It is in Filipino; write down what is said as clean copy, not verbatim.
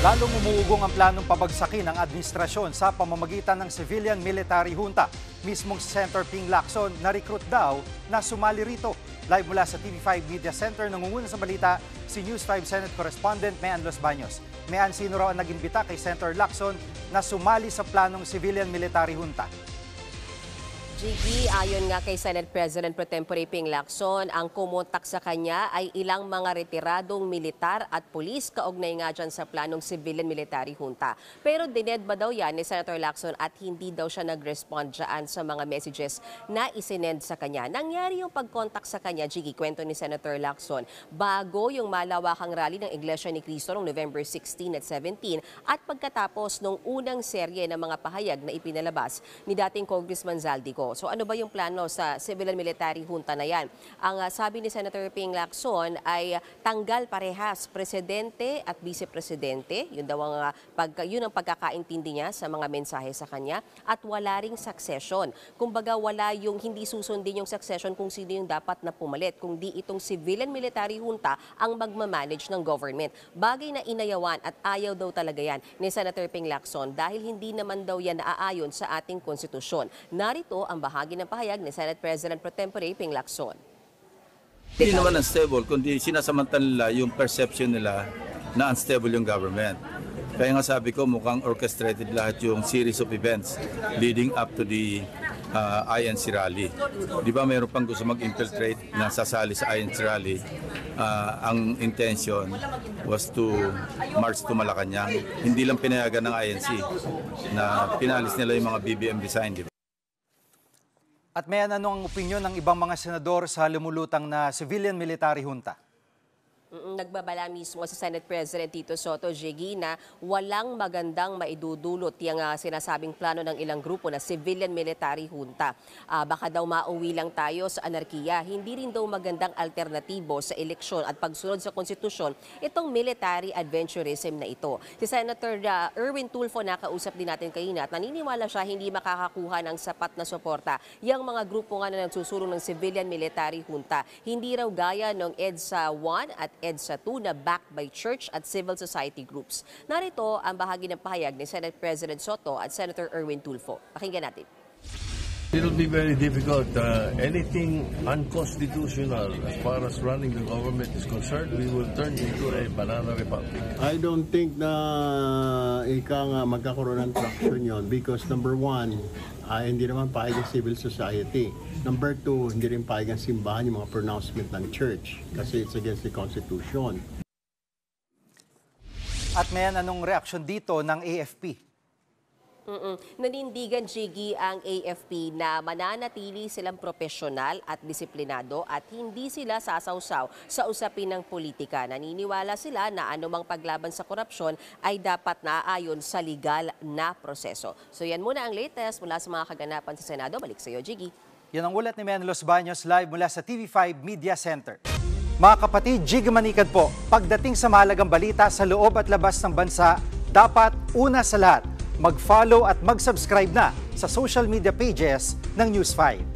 Lalong umuugong ang planong pabagsakin ang administrasyon sa pamamagitan ng civilian-military junta. Mismong si Senator Ping Lacson na-recruit daw na sumali rito. Live mula sa TV5 Media Center, nangunguna sa balita si News 5 Senate Correspondent Mean Los Baños. Mean, sino raw ang nag-imbita kay Senator Lacson na sumali sa planong civilian-military junta? Jiggy, ayon nga kay Senate President Pro Tempore Ping Lacson, ang kumontak sa kanya ay ilang mga retiradong militar at pulis kaugnay nga dyan sa planong civilian-military junta. Pero dinedma daw yan ni Senator Lacson at hindi daw siya nag-respond dyan sa mga messages na isinend sa kanya. Nangyari yung pag-contact sa kanya, Jiggy, kwento ni Senator Lacson, bago yung malawakang rally ng Iglesia ni Cristo noong November 16 at 17 at pagkatapos nung unang serye ng mga pahayag na ipinalabas ni dating Congressman Zaldico. So ano ba yung plano sa civilian-military junta na yan? Ang sabi ni Senator Ping Lacson ay tanggal parehas presidente at vice-presidente. Yun daw yun ang pagkakaintindi niya sa mga mensahe sa kanya. At wala ring succession. Kumbaga wala yung hindi susundin yung succession kung sino yung dapat na pumalit. Kung di itong civilian-military junta ang magmamanage ng government. Bagay na inayawan at ayaw daw talaga yan ni Senator Ping Lacson dahil hindi naman daw yan naaayon sa ating konstitusyon. Narito ang bahagi ng pahayag ni Senate President Pro Tempore Ping Lacson. Hindi naman unstable, kundi sinasamantala nila yung perception nila na unstable yung government. Kaya nga sabi ko, mukhang orchestrated lahat yung series of events leading up to the INC rally. Di ba mayroon pang gusto mag-infiltrate na sasali sa INC rally? Ang intention was to march to Malacanang. Hindi lang pinayagan ng INC na pinalis nila yung mga BBM design. Di ba? At may ano ang opinyon ng ibang mga senador sa lumulutang na civilian-military junta? Nagbabala mismo si Senate President Tito Soto, Jiggy, na walang magandang maidudulot yung sinasabing plano ng ilang grupo na civilian-military junta. Baka daw mauwi lang tayo sa anarkiya. Hindi rin daw magandang alternatibo sa eleksyon at pagsunod sa konstitusyon itong military adventurism na ito. Si Senator Erwin Tulfo, nakausap din natin kanina at naniniwala siya hindi makakakuha ng sapat na suporta yung mga grupo nga na nagsusulong ng civilian-military junta. Hindi raw gaya ng EDSA 1 at EDSA 2 na backed by church at civil society groups. Narito ang bahagi ng pahayag ni Senate President Soto at Senator Erwin Tulfo. Pakinggan natin. It will be very difficult. Anything unconstitutional as far as running the government is concerned, we will turn into a banana republic. I don't think na magkakaroon ng traction yon because number one, hindi naman paig ang civil society. Number two, hindi rin paig ang simbahan yung mga pronouncement ng church kasi it's against the Constitution. At may anong reaksyon dito ng AFP? Nanindigan, Jiggy, ang AFP na mananatili silang profesional at disiplinado at hindi sila sasawsaw sa usapin ng politika. Naniniwala sila na anumang paglaban sa korupsyon ay dapat naaayon sa legal na proseso. So yan muna ang latest mula sa mga kaganapan sa Senado. Balik sa iyo, Jiggy. Yan ang ulat ni Mean Los Baños live mula sa TV5 Media Center. Mga kapatid, Jiggy Manikad po. Pagdating sa mahalagang balita sa loob at labas ng bansa, dapat una sa lahat, mag-follow at mag-subscribe na sa social media pages ng News 5.